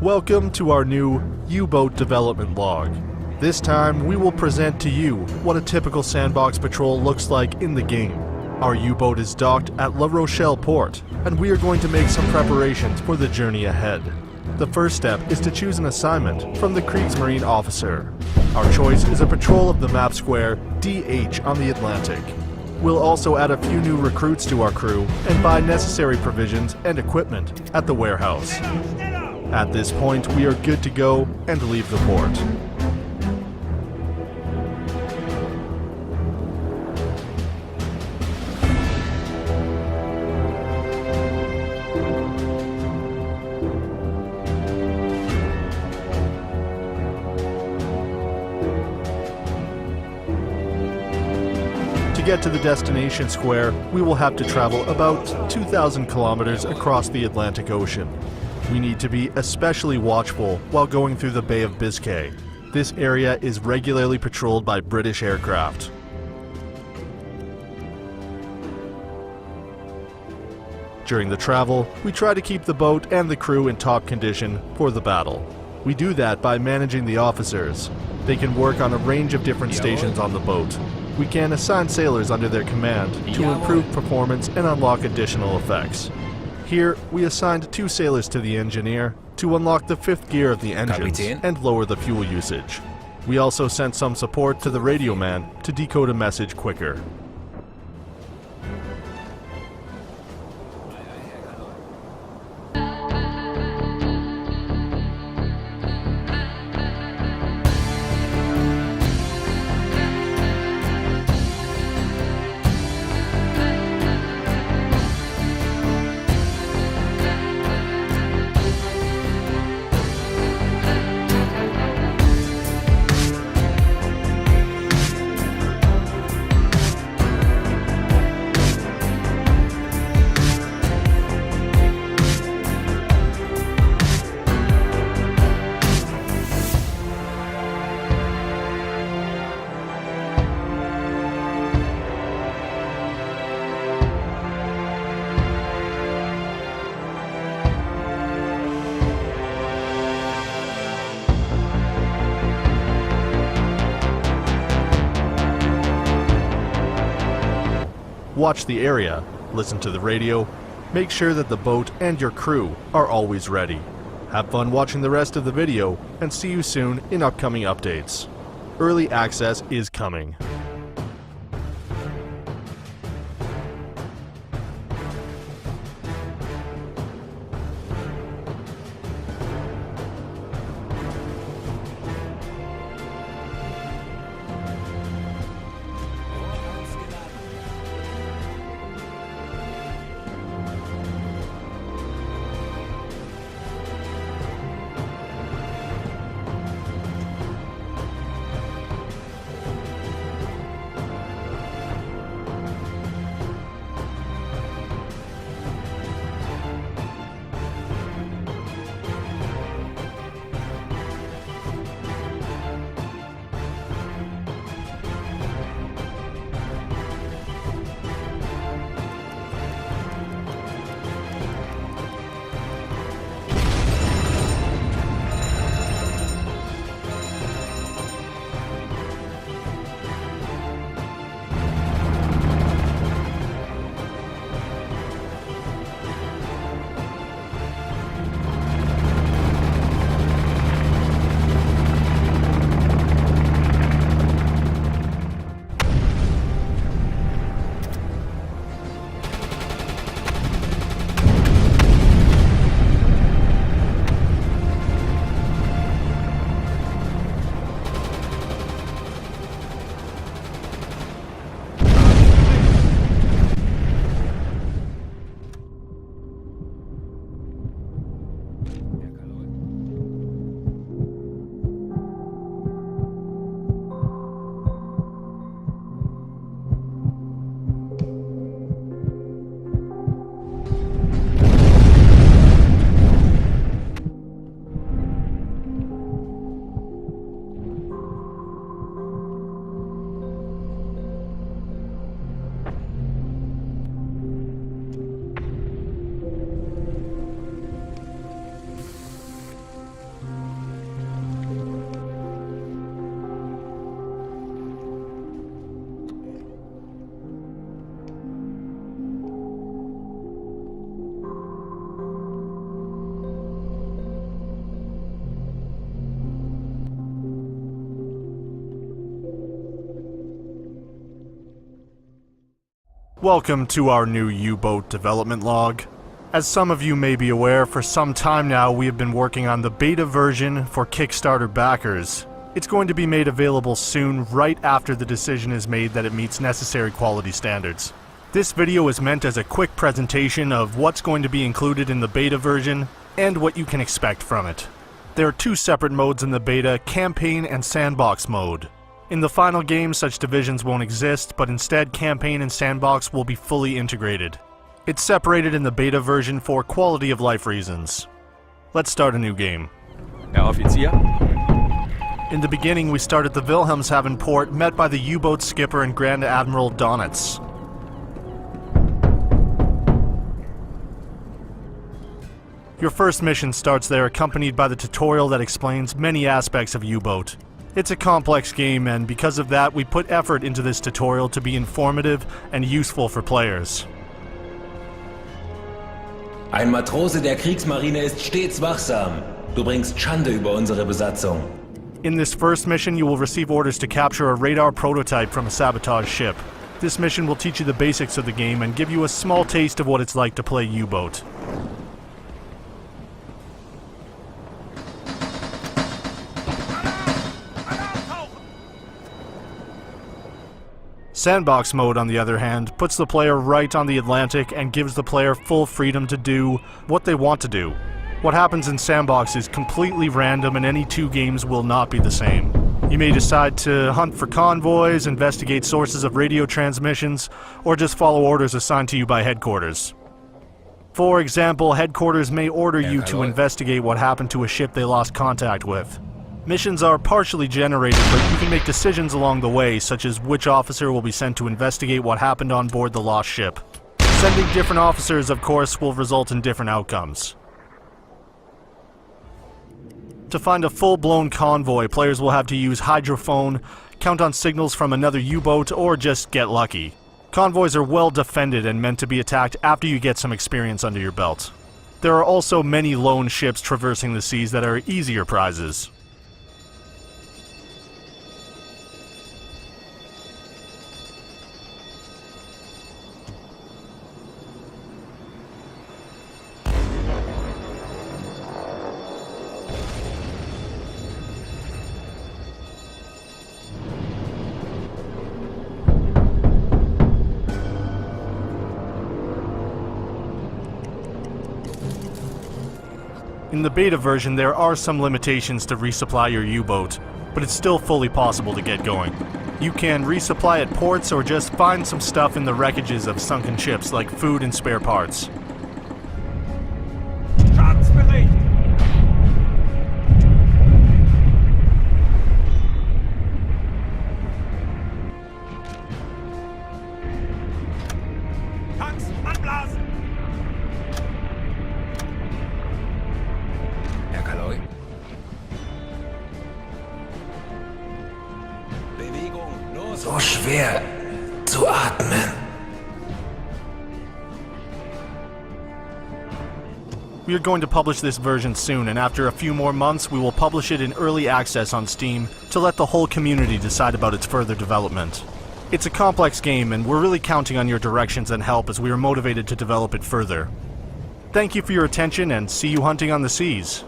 Welcome to our new U-boat development log. This time we will present to you what a typical sandbox patrol looks like in the game. Our U-boat is docked at La Rochelle port, and we are going to make some preparations for the journey ahead. The first step is to choose an assignment from the Kriegsmarine officer. Our choice is a patrol of the map square DH on the Atlantic. We'll also add a few new recruits to our crew and buy necessary provisions and equipment at the warehouse. At this point, we are good to go and leave the port. To get to the destination square, we will have to travel about 2,000 kilometers across the Atlantic Ocean. We need to be especially watchful while going through the Bay of Biscay. This area is regularly patrolled by British aircraft. During the travel, we try to keep the boat and the crew in top condition for the battle. We do that by managing the officers. They can work on a range of different stations on the boat. We can assign sailors under their command to improve performance and unlock additional effects. Here, we assigned 2 sailors to the engineer to unlock the 5th gear of the engines and lower the fuel usage. We also sent some support to the radio man to decode a message quicker. Watch the area, listen to the radio, make sure that the boat and your crew are always ready. Have fun watching the rest of the video, and see you soon in upcoming updates. Early access is coming. Welcome to our new U-boat development log. As some of you may be aware, for some time now we have been working on the beta version for Kickstarter backers. It's going to be made available soon, right after the decision is made that it meets necessary quality standards. This video is meant as a quick presentation of what's going to be included in the beta version and what you can expect from it. There are two separate modes in the beta, campaign and sandbox mode. In the final game, such divisions won't exist, but instead campaign and sandbox will be fully integrated. It's separated in the beta version for quality of life reasons. Let's start a new game. Herr Offizier. In the beginning, we start at the Wilhelmshaven port, met by the U-boat skipper and Grand Admiral Donats. Your first mission starts there, accompanied by the tutorial that explains many aspects of U-boat. It's a complex game, and because of that, we put effort into this tutorial to be informative and useful for players. Ein Matrose der Kriegsmarine ist stets wachsam. Du bringst Schande über unsere Besatzung. In this first mission, you will receive orders to capture a radar prototype from a sabotage ship. This mission will teach you the basics of the game and give you a small taste of what it's like to play U-boat. Sandbox mode, on the other hand, puts the player right on the Atlantic and gives the player full freedom to do what they want to do. What happens in Sandbox is completely random, and any two games will not be the same. You may decide to hunt for convoys, investigate sources of radio transmissions, or just follow orders assigned to you by headquarters. For example, headquarters may order you to investigate what happened to a ship they lost contact with. Missions are partially generated, but you can make decisions along the way, such as which officer will be sent to investigate what happened on board the lost ship. Sending different officers, of course, will result in different outcomes. To find a full-blown convoy, players will have to use hydrophone, count on signals from another U-boat, or just get lucky. Convoys are well defended and meant to be attacked after you get some experience under your belt. There are also many lone ships traversing the seas that are easier prizes. In the beta version, there are some limitations to resupply your U-boat, but it's still fully possible to get going. You can resupply at ports or just find some stuff in the wreckages of sunken ships like food and spare parts. Schadensbericht! Tanks anblasen! Herr Kaloi. Bewegung, los! So schwer zu atmen. We are going to publish this version soon, and after a few more months, we will publish it in early access on Steam to let the whole community decide about its further development. It's a complex game, and we're really counting on your directions and help as we are motivated to develop it further. Thank you for your attention, and see you hunting on the seas.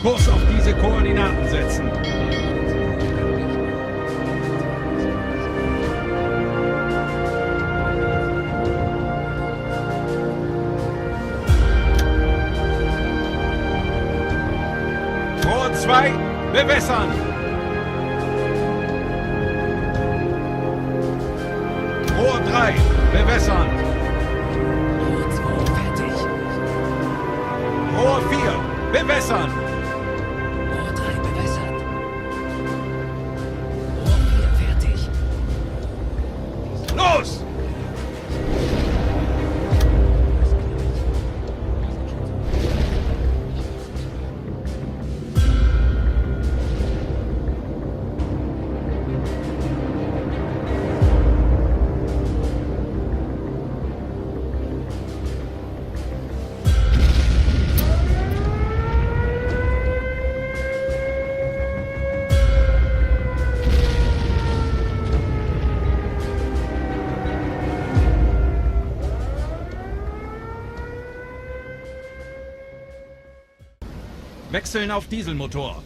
Kurs auf diese Koordinaten setzen. Rohr 2, bewässern. Rohr 3, bewässern. Rohr 2 fertig. Rohr 4, bewässern. Rohr 3 bewässert. Rohr 4 fertig. Los! Wechseln auf Dieselmotor.